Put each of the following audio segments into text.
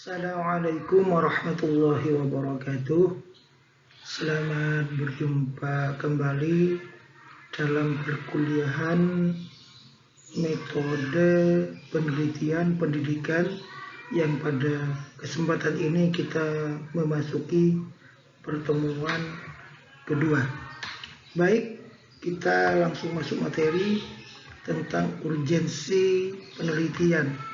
Assalamualaikum warahmatullahi wabarakatuh. Selamat berjumpa kembali dalam perkuliahan metode penelitian pendidikan yang pada kesempatan ini kita memasuki pertemuan kedua. Baik, kita langsung masuk materi tentang urgensi penelitian.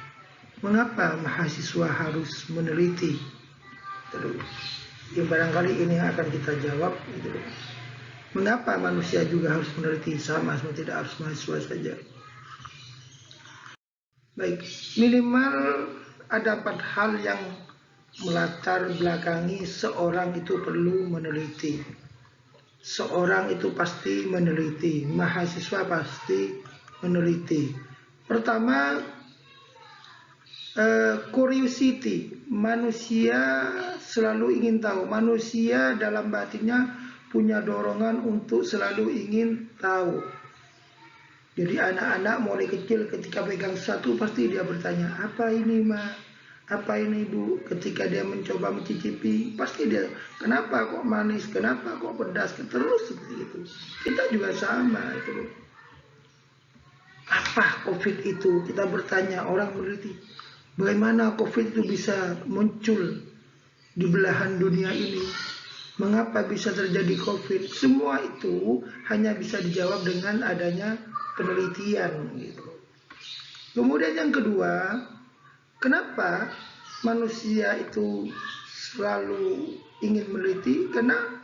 Mengapa mahasiswa harus meneliti? Yang barangkali ini yang akan kita jawab. Mengapa manusia juga harus meneliti? Sama tidak harus mahasiswa saja. Baik, minimal ada 4 hal yang melatar belakangi seorang itu perlu meneliti. Seorang itu pasti meneliti, mahasiswa pasti meneliti. Pertama, curiosity. Manusia selalu ingin tahu. Manusia dalam batinnya punya dorongan untuk selalu ingin tahu. Jadi anak-anak mulai kecil ketika pegang sesuatu pasti dia bertanya, apa ini ma? Apa ini bu? Ketika dia mencoba mencicipi pasti dia, kenapa kok manis? Kenapa kok pedas? Terus seperti itu. Kita juga sama itu. Apa COVID itu? Kita bertanya, orang meneliti. Bagaimana COVID itu bisa muncul di belahan dunia ini? Mengapa bisa terjadi COVID? Semua itu hanya bisa dijawab dengan adanya penelitian gitu. Kemudian yang kedua, kenapa manusia itu selalu ingin meneliti? Karena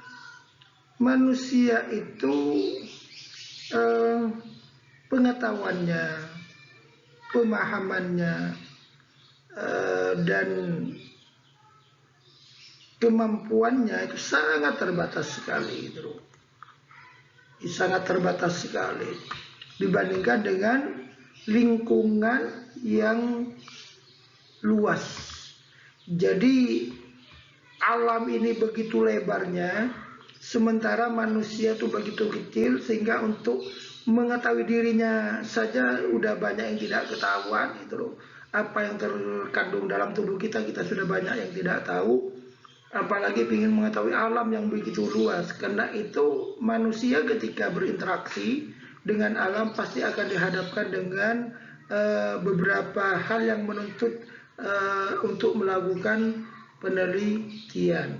manusia itu pengetahuannya, pemahamannya, dan kemampuannya itu sangat terbatas sekali gitu. Sangat terbatas sekali dibandingkan dengan lingkungan yang luas. Jadi alam ini begitu lebarnya, sementara manusia itu begitu kecil sehingga untuk mengetahui dirinya saja udah banyak yang tidak ketahuan gitu loh. Apa yang terkandung dalam tubuh kita sudah banyak yang tidak tahu, apalagi ingin mengetahui alam yang begitu luas. Karena itu manusia ketika berinteraksi dengan alam pasti akan dihadapkan dengan beberapa hal yang menuntut untuk melakukan penelitian.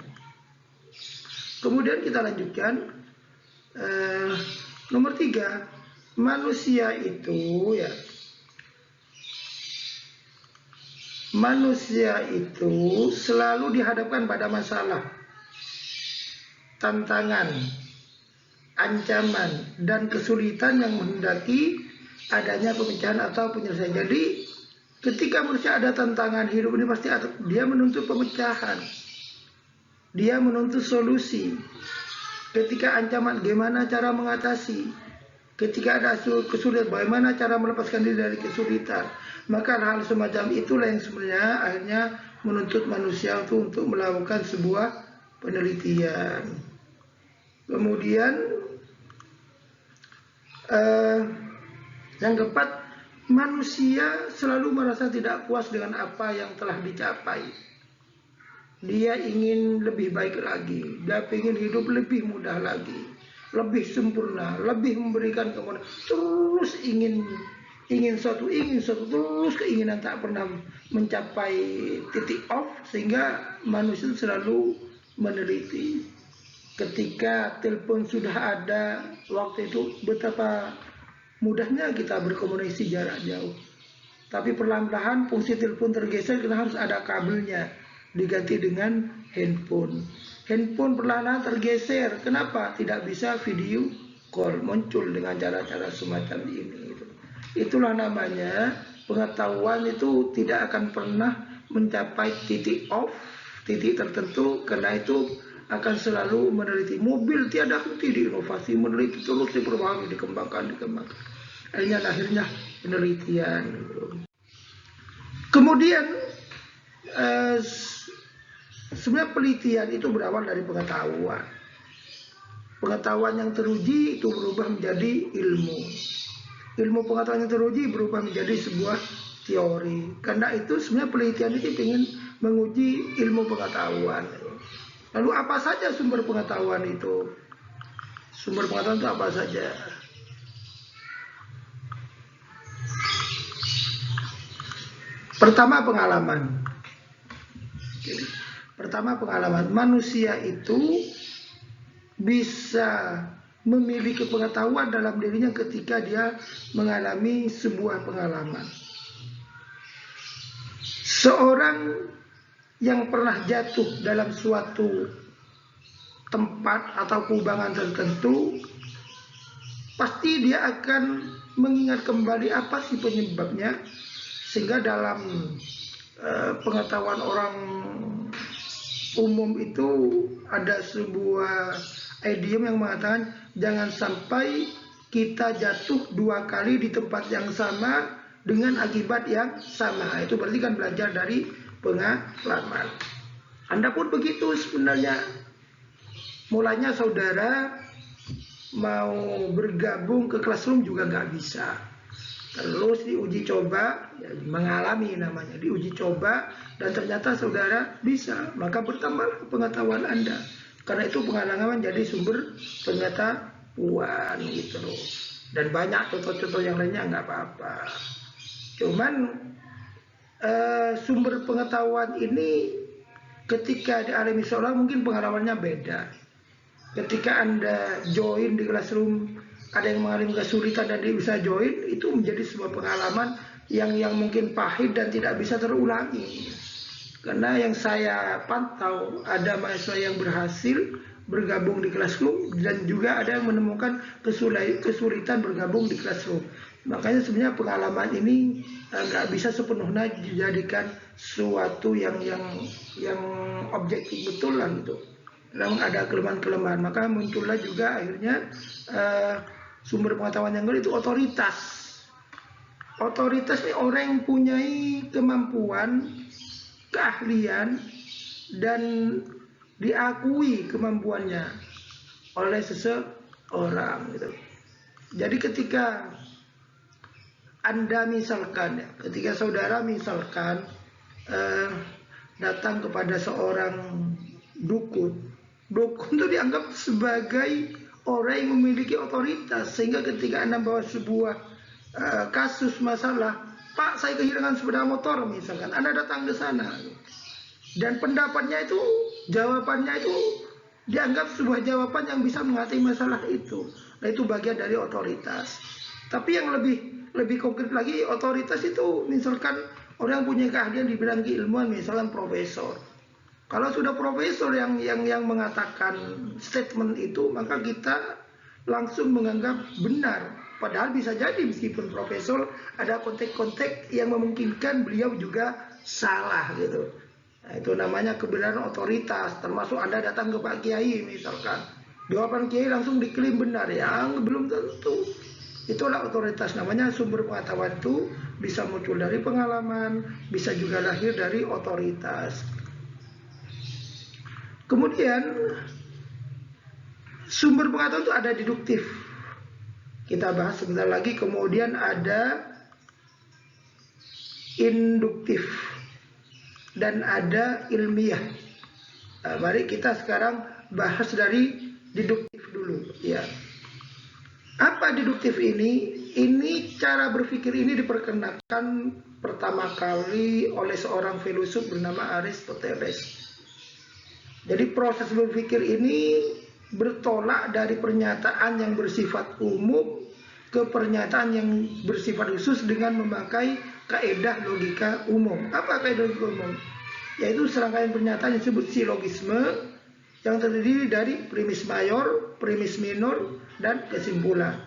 Kemudian kita lanjutkan, nomor 3, manusia itu selalu dihadapkan pada masalah, tantangan, ancaman, dan kesulitan yang menghendaki adanya pemecahan atau penyelesaian. Jadi ketika manusia ada tantangan hidup ini pasti dia menuntut pemecahan, dia menuntut solusi. Ketika ancaman, bagaimana cara mengatasi? Ketika ada kesulitan, bagaimana cara melepaskan diri dari kesulitan? Maka hal semacam itulah yang sebenarnya akhirnya menuntut manusia untuk melakukan sebuah penelitian. Kemudian yang keempat, manusia selalu merasa tidak puas dengan apa yang telah dicapai. Dia ingin lebih baik lagi, dia ingin hidup lebih mudah lagi, lebih sempurna, lebih memberikan kemudahan, terus ingin sesuatu, terus keinginan tak pernah mencapai titik off, sehingga manusia selalu meneliti. Ketika telepon sudah ada, waktu itu betapa mudahnya kita berkomunikasi jarak jauh. Tapi perlahan-lahan fungsi telepon tergeser karena harus ada kabelnya, diganti dengan handphone. Handphone perlahan-lahan tergeser. Kenapa? Tidak bisa video call muncul dengan cara-cara semacam ini. Itulah namanya pengetahuan itu tidak akan pernah mencapai titik off, titik tertentu, karena itu akan selalu meneliti. Mobil tiada henti diinovasi, meneliti terus, diperbaharui, dikembangkan. Akhirnya penelitian. Kemudian sebenarnya penelitian itu berawal dari pengetahuan. Pengetahuan yang teruji itu berubah menjadi ilmu. Ilmu pengetahuan yang teruji berubah menjadi sebuah teori. Karena itu sebenarnya penelitian itu ingin menguji ilmu pengetahuan. Lalu apa saja sumber pengetahuan itu? Sumber pengetahuan itu apa saja? Pertama, pengalaman. Pertama, pengalaman. Manusia itu bisa memiliki pengetahuan dalam dirinya ketika dia mengalami sebuah pengalaman. Seorang yang pernah jatuh dalam suatu tempat atau kubangan tertentu, pasti dia akan mengingat kembali apa sih penyebabnya, sehingga dalam pengetahuan orang umum itu ada sebuah idiom yang mengatakan jangan sampai kita jatuh 2 kali di tempat yang sama dengan akibat yang sama. Itu berarti kan belajar dari pengalaman. Anda pun begitu sebenarnya. Mulanya saudara mau bergabung ke classroom juga nggak bisa. Terus diuji coba, ya, mengalami namanya, diuji coba, dan ternyata saudara bisa, maka bertambah pengetahuan Anda. Karena itu pengalaman jadi sumber pengetahuan gitu loh. Dan banyak contoh-contoh yang lainnya nggak apa-apa. Cuman sumber pengetahuan ini ketika dialami seorang mungkin pengalamannya beda. Ketika Anda join di classroom, ada yang mengalami kesulitan dan dia bisa join, itu menjadi sebuah pengalaman yang mungkin pahit dan tidak bisa terulangi. Karena yang saya pantau, ada mahasiswa yang berhasil bergabung di classroom dan juga ada yang menemukan kesulitan bergabung di classroom. Makanya sebenarnya pengalaman ini nggak bisa sepenuhnya dijadikan suatu yang objektif betul lah gitu. Memang ada kelemahan-kelemahan, maka muncullah juga akhirnya sumber pengetahuan yang kedua itu otoritas. Otoritas ini orang yang punya kemampuan, keahlian, dan diakui kemampuannya oleh seseorang gitu. Jadi ketika Anda misalkan, ketika saudara misalkan datang kepada seorang dukun itu dianggap sebagai orang yang memiliki otoritas, sehingga ketika Anda bawa sebuah kasus masalah, Pak, saya kehilangan sepeda motor misalkan, Anda datang ke sana dan pendapatnya itu, jawabannya itu dianggap sebuah jawaban yang bisa mengatasi masalah itu. Nah, itu bagian dari otoritas. Tapi yang lebih konkret lagi, otoritas itu misalkan orang yang punya keahlian di bidang keilmuan, misalkan profesor. Kalau sudah profesor yang mengatakan statement itu, maka kita langsung menganggap benar. Padahal bisa jadi meskipun profesor ada konteks-konteks yang memungkinkan beliau juga salah gitu. Nah, itu namanya kebenaran otoritas. Termasuk Anda datang ke Pak Kiai misalkan, jawaban Kiai langsung diklaim benar, yang belum tentu. Itulah otoritas, namanya sumber pengetahuan itu bisa muncul dari pengalaman, bisa juga lahir dari otoritas. Kemudian sumber pengetahuan itu ada deduktif, kita bahas sebentar lagi. Kemudian ada induktif dan ada ilmiah. Nah, mari kita sekarang bahas dari deduktif dulu ya. Apa deduktif ini? Ini cara berpikir ini diperkenalkan pertama kali oleh seorang filosof bernama Aristoteles. Jadi proses berpikir ini bertolak dari pernyataan yang bersifat umum ke pernyataan yang bersifat khusus dengan memakai kaedah logika umum. Apa kaedah logika umum? Yaitu serangkaian pernyataan yang disebut silogisme yang terdiri dari premis mayor, premis minor, dan kesimpulan.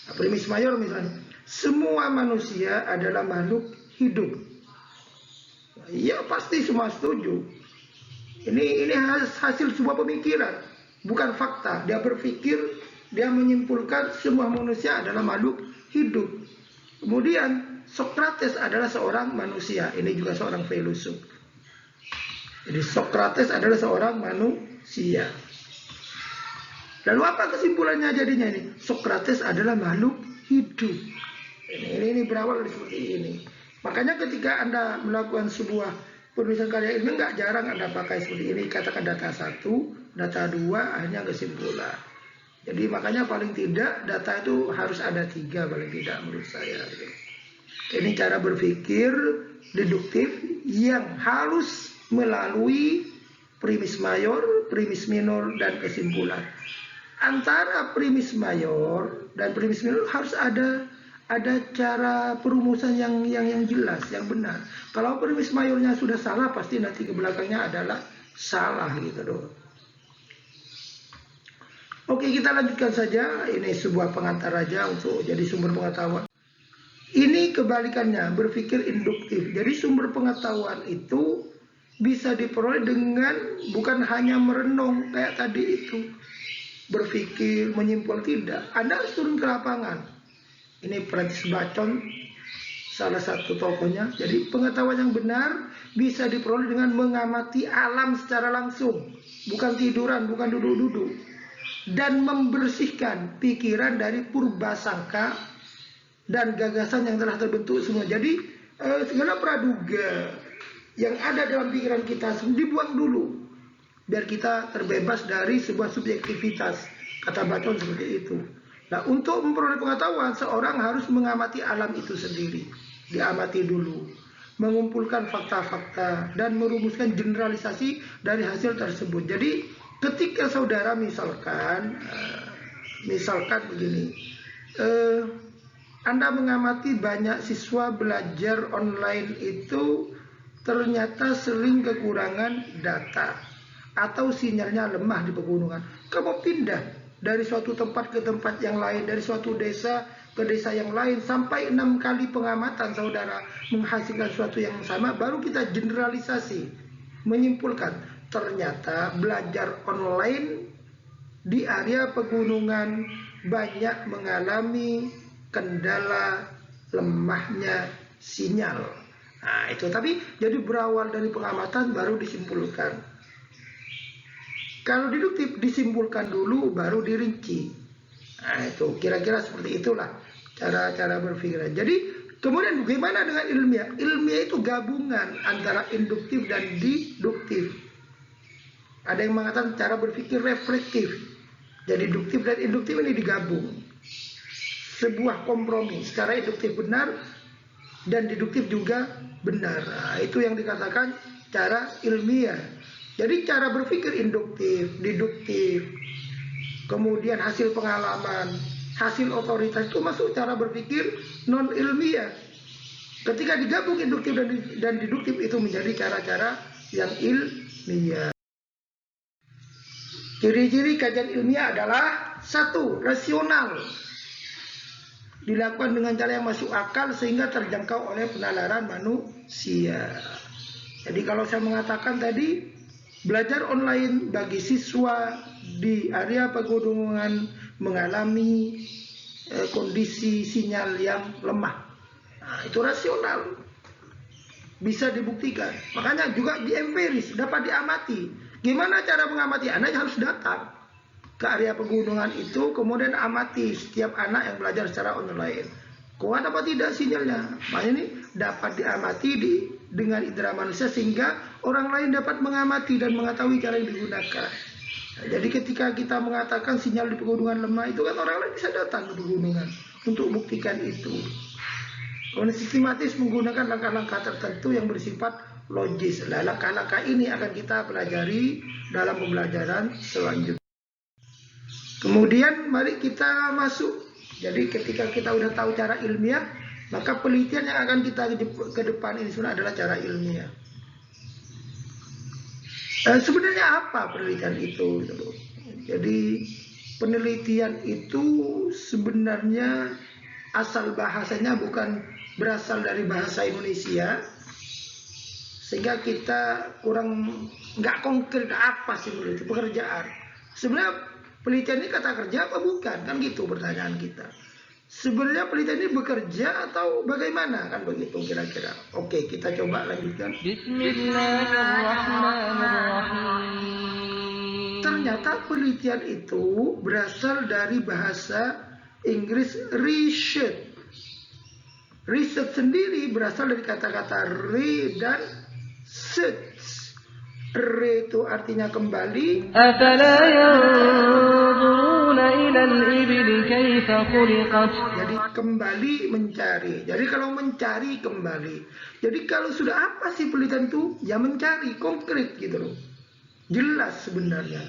Nah, premis mayor misalnya, semua manusia adalah makhluk hidup. Ya pasti semua setuju. Ini hasil sebuah pemikiran, bukan fakta. Dia berpikir, dia menyimpulkan semua manusia adalah makhluk hidup. Kemudian Socrates adalah seorang manusia. Ini juga seorang filosof. Jadi Socrates adalah seorang manusia. Lalu apa kesimpulannya jadinya ini? Socrates adalah makhluk hidup. Ini berawal seperti ini. Makanya ketika Anda melakukan sebuah penulisan karya ilmiah nggak jarang Anda pakai seperti ini, katakan data 1, data 2, akhirnya kesimpulan. Jadi makanya paling tidak data itu harus ada 3 paling tidak menurut saya. Ini cara berpikir deduktif yang harus melalui premis mayor, premis minor, dan kesimpulan. Antara premis mayor dan premis minor harus ada cara perumusan yang jelas, yang benar. Kalau premis mayornya sudah salah, pasti nanti ke belakangnya adalah salah gitu loh. Oke, kita lanjutkan saja. Ini sebuah pengantar aja untuk jadi sumber pengetahuan. Ini kebalikannya, berpikir induktif. Jadi sumber pengetahuan itu bisa diperoleh dengan bukan hanya merenung kayak tadi itu, berpikir, menyimpul, tidak. Anda harus turun ke lapangan. Ini Francis Bacon, salah satu tokohnya. Jadi pengetahuan yang benar bisa diperoleh dengan mengamati alam secara langsung, bukan tiduran, bukan duduk-duduk, dan membersihkan pikiran dari purbasangka dan gagasan yang telah terbentuk semua. Jadi segala praduga yang ada dalam pikiran kita dibuang dulu, biar kita terbebas dari sebuah subjektivitas, kata Bacon seperti itu. Nah, untuk memperoleh pengetahuan, seorang harus mengamati alam itu sendiri. Diamati dulu, mengumpulkan fakta-fakta, dan merumuskan generalisasi dari hasil tersebut. Jadi, ketika saudara misalkan begini, Anda mengamati banyak siswa belajar online itu ternyata sering kekurangan data, atau sinyalnya lemah di pegunungan. Kamu pindah dari suatu tempat ke tempat yang lain, dari suatu desa ke desa yang lain, sampai 6 kali pengamatan saudara menghasilkan sesuatu yang sama, baru kita generalisasi, menyimpulkan ternyata belajar online di area pegunungan banyak mengalami kendala lemahnya sinyal. Nah itu, tapi jadi berawal dari pengamatan baru disimpulkan. Kalau deduktif disimpulkan dulu baru dirinci. Nah itu kira-kira seperti itulah cara berpikir. Jadi kemudian bagaimana dengan ilmiah? Ilmiah itu gabungan antara induktif dan deduktif. Ada yang mengatakan cara berpikir reflektif. Jadi deduktif dan induktif ini digabung. Sebuah kompromi. Secara induktif benar dan deduktif juga benar. Nah, itu yang dikatakan cara ilmiah. Jadi cara berpikir induktif, deduktif, kemudian hasil pengalaman, hasil otoritas itu masuk cara berpikir non ilmiah. Ketika digabung induktif dan deduktif itu menjadi cara-cara yang ilmiah. Ciri-ciri kajian ilmiah adalah 1. Rasional, dilakukan dengan cara yang masuk akal sehingga terjangkau oleh penalaran manusia. Jadi kalau saya mengatakan tadi, belajar online bagi siswa di area pegunungan mengalami kondisi sinyal yang lemah. Nah, itu rasional, bisa dibuktikan. Makanya juga di empiris, dapat diamati. Gimana cara mengamati? Anak harus datang ke area pegunungan itu, kemudian amati setiap anak yang belajar secara online. Kuat apa tidak sinyalnya? Makanya ini dapat diamati dengan indera manusia sehingga orang lain dapat mengamati dan mengetahui cara yang digunakan. Nah, jadi ketika kita mengatakan sinyal di pegunungan lemah, itu kan orang lain bisa datang ke pegunungan untuk buktikan itu. Kemudian sistematis menggunakan langkah-langkah tertentu yang bersifat logis. Nah, langkah-langkah ini akan kita pelajari dalam pembelajaran selanjutnya. Kemudian mari kita masuk. Jadi ketika kita udah tahu cara ilmiah, maka penelitian yang akan kita ke depan ini sudah adalah cara ilmiah. Sebenarnya apa penelitian itu? Jadi penelitian itu sebenarnya asal bahasanya bukan berasal dari bahasa Indonesia, sehingga kita kurang nggak konkret apa sih meneliti pekerjaan. Sebenarnya penelitian ini kata kerja apa bukan? Kan gitu pertanyaan kita. Sebenarnya penelitian ini bekerja atau bagaimana? Kan begitu kira-kira. Oke, kita coba lanjutkan. Bismillahirrahmanirrahim. Ternyata penelitian itu berasal dari bahasa Inggris research. Research sendiri berasal dari kata-kata re dan Re itu artinya kembali. أفلا ينظرون إلى الإبل كيف خلقت. Jadi kembali mencari. Jadi kalau mencari kembali. Jadi kalau sudah apa sih penelitian itu? Ya mencari, konkret gitu loh. Jelas sebenarnya.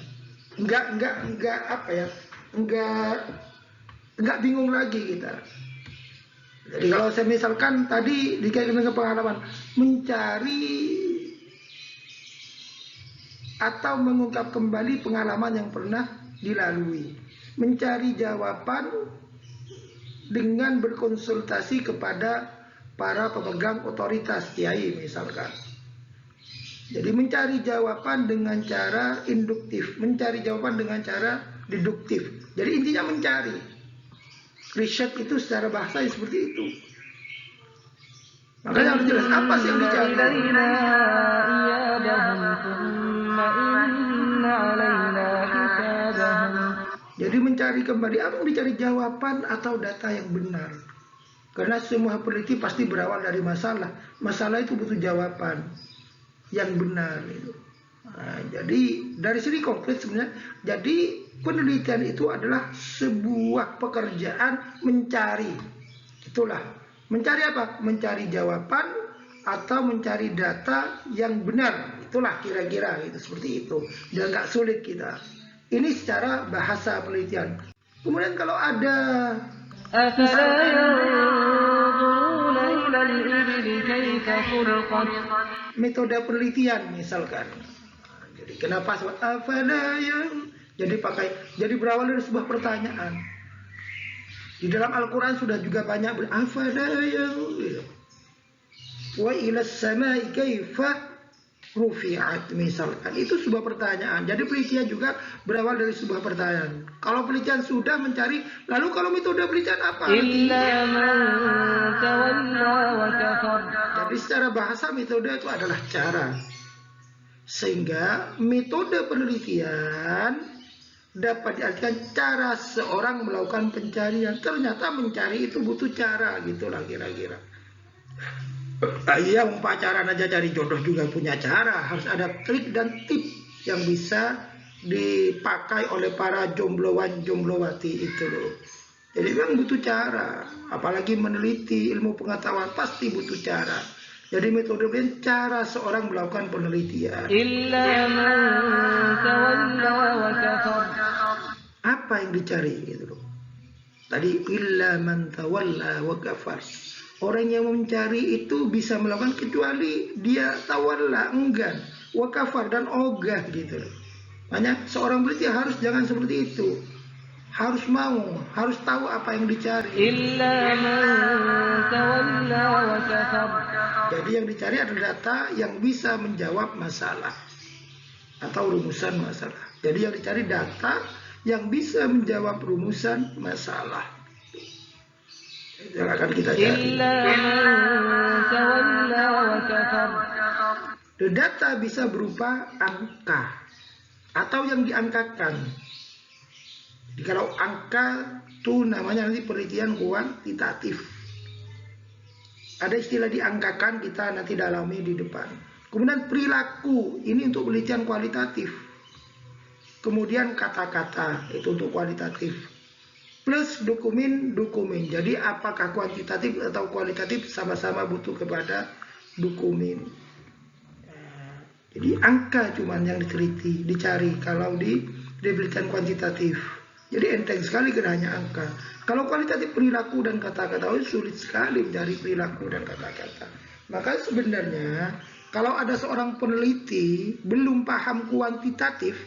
Enggak apa ya? Enggak bingung lagi kita. Jadi kalau saya misalkan tadi dikaitkan dengan pengalaman, mencari atau mengungkap kembali pengalaman yang pernah dilalui, mencari jawaban dengan berkonsultasi kepada para pemegang otoritas kiai misalkan. Jadi mencari jawaban dengan cara induktif, mencari jawaban dengan cara deduktif. Jadi intinya mencari. Riset itu secara bahasa seperti itu. Makanya harus jelas apa sih yang dicari. Jadi mencari kembali apa yang dicari, jawaban atau data yang benar. Karena semua peneliti pasti berawal dari masalah. Masalah itu butuh jawaban yang benar itu. Nah, jadi dari sini konkret sebenarnya. Jadi penelitian itu adalah sebuah pekerjaan mencari. Itulah. Mencari apa? Mencari jawaban atau mencari data yang benar. Itulah kira-kira itu seperti itu. Dan nggak sulit kita. Ini secara bahasa penelitian. Kemudian kalau ada metode penelitian misalkan. Jadi kenapa jadi berawal dari sebuah pertanyaan. Di dalam Al-Quran sudah juga banyak wa ila samai kaifa rufi'at misalkan. Itu sebuah pertanyaan. Jadi penelitian juga berawal dari sebuah pertanyaan. Kalau penelitian sudah mencari, lalu kalau metode penelitian apa? Jadi secara bahasa metode itu adalah cara. Sehingga metode penelitian dapat diartikan cara seorang melakukan pencarian. Ternyata mencari itu butuh cara, gitulah kira-kira. Iya, pacaran aja cari jodoh juga punya cara. Harus ada trik dan tips yang bisa dipakai oleh para jomblowan jomblowati itu loh. Jadi memang butuh cara. Apalagi meneliti ilmu pengetahuan pasti butuh cara. Jadi metode cara seorang melakukan penelitian. Apa yang dicari gitu loh. Tadi illa man tawalla wa kafar. Orang yang mencari itu bisa melakukan kecuali dia tawalla, enggan, wa kafar dan ogah gitu loh. Makanya seorang peneliti harus jangan seperti itu. Harus mau, harus tahu apa yang dicari. Jadi yang dicari adalah data yang bisa menjawab masalah atau rumusan masalah. Jadi yang dicari data yang bisa menjawab rumusan masalah. Yang akan kita cari. Data bisa berupa angka atau yang diangkakan. Jadi kalau angka itu namanya nanti penelitian kuantitatif. Ada istilah diangkakan, kita nanti dalami di depan. Kemudian perilaku, ini untuk penelitian kualitatif. Kemudian kata-kata, itu untuk kualitatif. Plus dokumen. Jadi apakah kuantitatif atau kualitatif sama-sama butuh kepada dokumen. Jadi angka cuman yang diteliti, dicari kalau di penelitian kuantitatif. Jadi enteng sekali kena hanya angka. Kalau kualitatif perilaku dan kata-kata sulit sekali mencari perilaku dan kata-kata. Maka sebenarnya kalau ada seorang peneliti belum paham kuantitatif,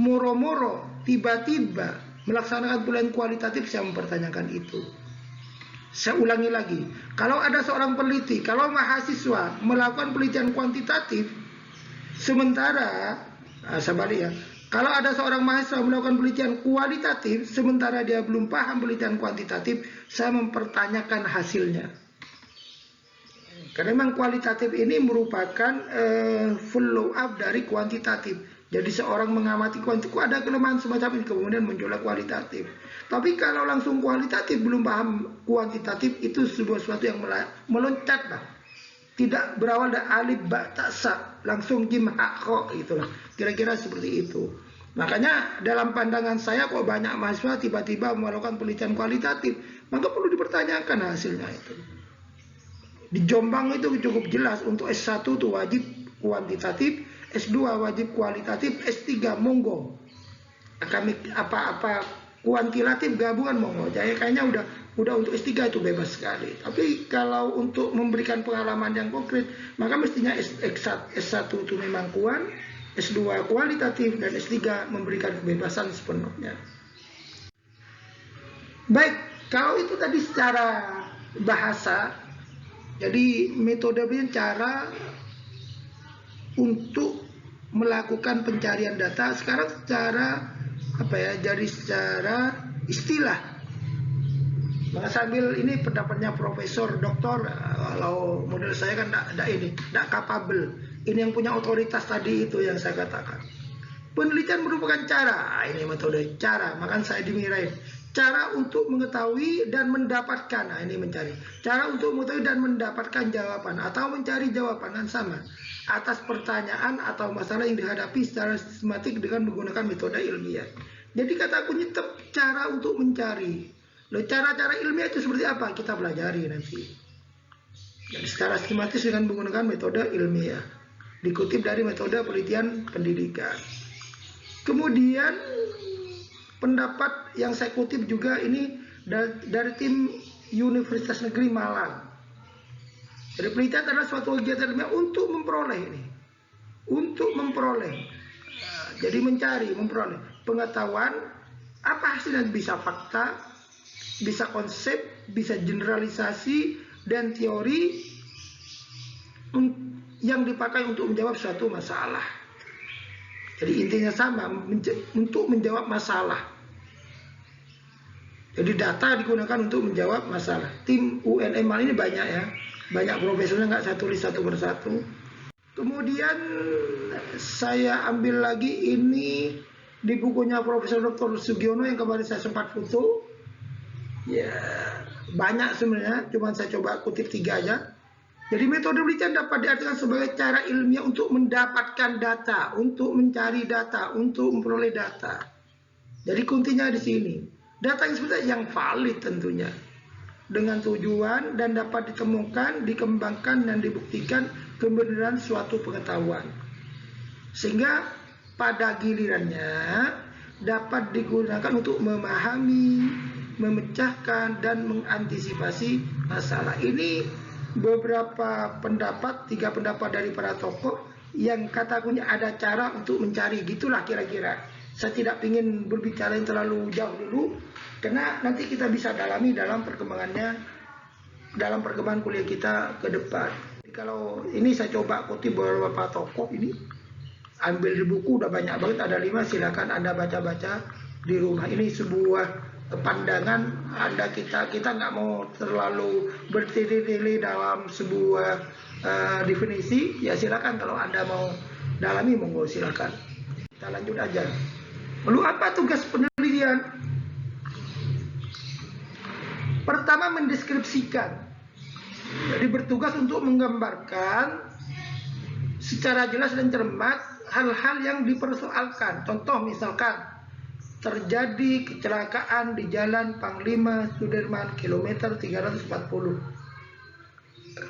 moro-moro tiba-tiba melaksanakan penelitian kualitatif, saya mempertanyakan itu. Saya ulangi lagi. Kalau ada seorang peneliti, kalau mahasiswa melakukan penelitian kuantitatif, sementara saya balik ya. Kalau ada seorang mahasiswa melakukan penelitian kualitatif, sementara dia belum paham penelitian kuantitatif, saya mempertanyakan hasilnya. Karena memang kualitatif ini merupakan follow up dari kuantitatif. Jadi seorang mengamati kuantitatif, ada kelemahan semacam ini, kemudian muncullah kualitatif. Tapi kalau langsung kualitatif belum paham kuantitatif, itu sebuah sesuatu yang meloncat lah. tidak berawal dari alif ba ta sa, langsung jim ha kho, itulah kira-kira seperti itu. Makanya dalam pandangan saya kok banyak mahasiswa tiba-tiba melakukan penelitian kualitatif, maka perlu dipertanyakan hasilnya itu. Di Jombang itu cukup jelas, untuk S1 itu wajib kuantitatif, S2 wajib kualitatif, S3 monggo. Apa kuantitatif gabungan monggo. Jadi kayaknya udah untuk S3 itu bebas sekali. Tapi kalau untuk memberikan pengalaman yang konkret, maka mestinya S1 itu memang kuan, S2 kualitatif, dan S3 memberikan kebebasan sepenuhnya. Baik, kalau itu tadi secara bahasa, jadi metodenya cara untuk melakukan pencarian data. Sekarang secara jadi secara istilah. Maka sambil ini pendapatnya Profesor Doktor, kalau model saya kan tidak capable. Ini yang punya otoritas tadi itu yang saya katakan. Penelitian merupakan cara, ini metode cara, maka saya dimirain. Cara untuk mengetahui dan mendapatkan, ini mencari. Cara untuk mengetahui dan mendapatkan jawaban atau mencari jawaban yang sama atas pertanyaan atau masalah yang dihadapi secara sistematik dengan menggunakan metode ilmiah. Jadi kata kunci cara untuk mencari. Loh, cara-cara ilmiah itu seperti apa? Kita pelajari nanti. Jadi secara sistematis dengan menggunakan metode ilmiah. Dikutip dari metode penelitian pendidikan. Kemudian pendapat yang saya kutip juga ini dari tim Universitas Negeri Malang. Jadi penelitian adalah suatu kegiatan ilmiah untuk memperoleh ini. Untuk memperoleh. Jadi mencari, memperoleh pengetahuan, apa hasilnya, bisa fakta, bisa konsep, bisa generalisasi, dan teori yang dipakai untuk menjawab suatu masalah. Jadi intinya sama, untuk menjawab masalah. Jadi data digunakan untuk menjawab masalah. Tim UNM ini banyak ya, banyak profesornya, nggak saya tulis satu persatu. Kemudian saya ambil lagi ini di bukunya Profesor Dr. Sugiono yang kemarin saya sempat foto. Ya, banyak sebenarnya, cuma saya coba kutip 3 aja. Jadi metode penelitian dapat diartikan sebagai cara ilmiah untuk mendapatkan data, untuk mencari data, untuk memperoleh data. Jadi kuncinya di sini. Data yang sebenarnya yang valid tentunya. Dengan tujuan dan dapat ditemukan, dikembangkan, dan dibuktikan kebenaran suatu pengetahuan. Sehingga pada gilirannya dapat digunakan untuk memahami, memecahkan, dan mengantisipasi masalah. Ini beberapa pendapat, 3 pendapat dari para tokoh yang katakannya ada cara untuk mencari, gitulah kira-kira. Saya tidak ingin berbicara yang terlalu jauh dulu, karena nanti kita bisa dalami dalam perkembangannya, dalam perkembangan kuliah kita ke depan. Jadi kalau ini saya coba kutip beberapa tokoh ini, ambil di buku udah banyak banget, ada 5, silakan Anda baca-baca di rumah. Ini sebuah pandangan Anda, kita nggak mau terlalu bertele-tele dalam sebuah definisi. Ya silakan, kalau Anda mau dalami monggo silakan. Kita lanjut aja. Lalu apa tugas penelitian? Pertama, mendeskripsikan. Jadi bertugas untuk menggambarkan secara jelas dan cermat hal-hal yang dipersoalkan. Contoh misalkan terjadi kecelakaan di Jalan Panglima Sudirman kilometer 340.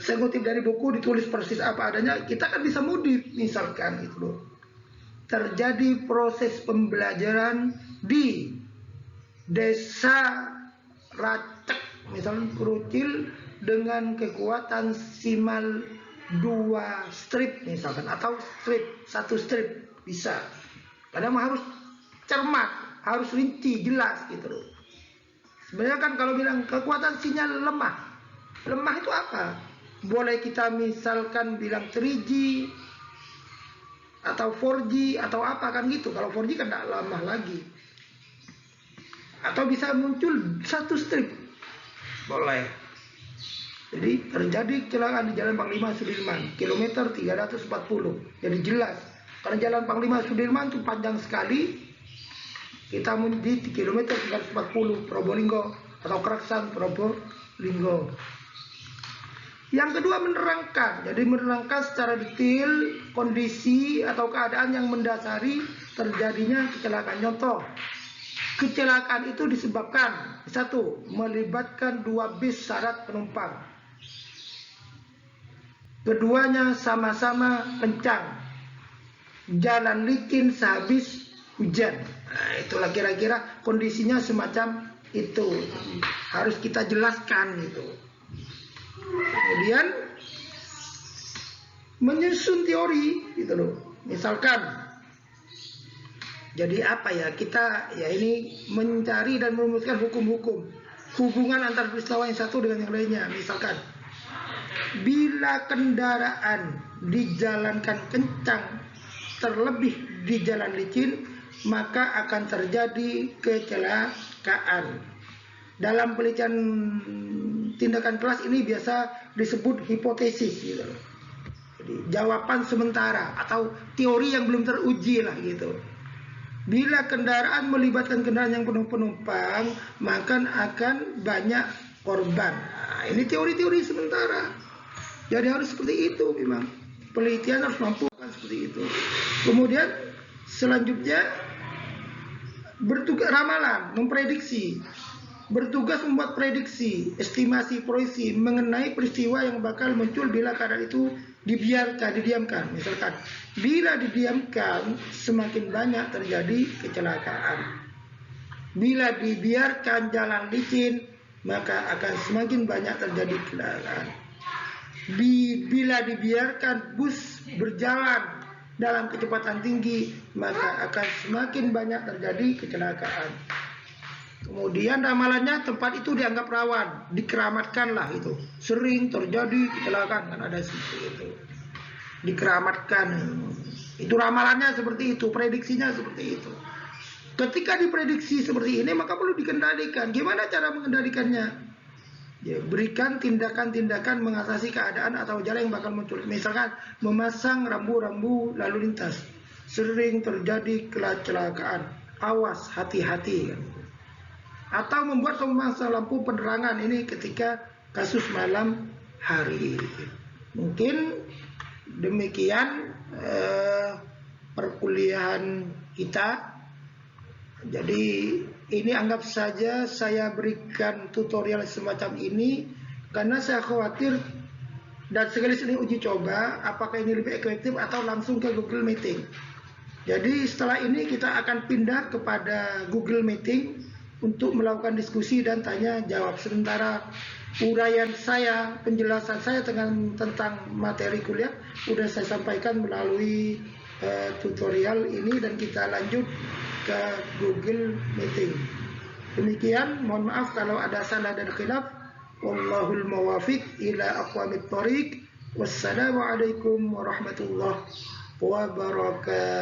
Saya kutip dari buku, ditulis persis apa adanya, kita kan bisa modif misalkan gitu loh. Terjadi proses pembelajaran di Desa Racek misalnya Kerucil dengan kekuatan simal 2 strip misalkan, atau 1 strip bisa. Kadang harus cermat, harus rinci, jelas gitu loh. Sebenarnya kan kalau bilang kekuatan sinyal lemah itu apa? Boleh kita misalkan bilang 3G atau 4G atau apa kan gitu. Kalau 4G kan tidak lemah lagi. Atau bisa muncul 1 strip, boleh. Jadi terjadi kecelakaan di Jalan Panglima Sudirman kilometer 340. Jadi jelas, karena Jalan Panglima Sudirman itu panjang sekali. Kita di kilometer 340 Probolinggo atau Keraksan Probolinggo. Yang kedua menerangkan, jadi menerangkan secara detail kondisi atau keadaan yang mendasari terjadinya kecelakaan. Contoh, kecelakaan itu disebabkan satu, melibatkan dua bis syarat penumpang. Keduanya sama-sama kencang, jalan licin sehabis hujan. Nah, itulah kira-kira kondisinya semacam itu. Harus kita jelaskan itu. Kemudian menyusun teori gitu loh. Misalkan jadi apa ya, kita ya ini mencari dan merumuskan hukum-hukum hubungan antara peristiwa yang satu dengan yang lainnya. Misalkan bila kendaraan dijalankan kencang terlebih di jalan licin, maka akan terjadi kecelakaan. Dalam pelitian tindakan kelas ini biasa disebut hipotesis gitu. Jadi, jawaban sementara atau teori yang belum teruji lah gitu. Bila kendaraan melibatkan kendaraan yang penuh penumpang, maka akan banyak korban. Nah, ini teori-teori sementara. Jadi harus seperti itu memang. Penelitian harus mampu seperti itu. Kemudian selanjutnya bertugas ramalan, memprediksi. Bertugas membuat prediksi, estimasi, proyeksi mengenai peristiwa yang bakal muncul bila keadaan itu didiamkan. Misalkan, bila didiamkan semakin banyak terjadi kecelakaan. Bila dibiarkan jalan licin, maka akan semakin banyak terjadi kecelakaan. Bila dibiarkan bus berjalan dalam kecepatan tinggi, maka akan semakin banyak terjadi kecelakaan. Kemudian ramalannya tempat itu dianggap rawan, dikeramatkanlah itu. Sering terjadi kecelakaan, kan ada seperti itu. Dikeramatkan. Itu ramalannya seperti itu, prediksinya seperti itu. Ketika diprediksi seperti ini, maka perlu dikendalikan. Gimana cara mengendalikannya? Ya, berikan tindakan-tindakan mengatasi keadaan atau jalan yang bakal muncul. Misalkan memasang rambu-rambu lalu lintas. Sering terjadi kecelakaan. Awas, hati-hati kan. Atau membuat pemasang lampu penerangan ini ketika kasus malam hari. Mungkin demikian perkuliahan kita. Jadi ini anggap saja saya berikan tutorial semacam ini karena saya khawatir dan sekaligus ini uji coba apakah ini lebih efektif atau langsung ke Google Meeting. Jadi setelah ini kita akan pindah kepada Google Meeting untuk melakukan diskusi dan tanya jawab. Sementara uraian saya, penjelasan saya tentang materi kuliah sudah saya sampaikan melalui tutorial ini dan kita lanjut ke Google Meeting. Demikian, mohon maaf kalau ada salah dan khilaf. Wallahul muwaffiq ila aqwamit thoriq. Wassalamualaikum warahmatullahi wabarakatuh.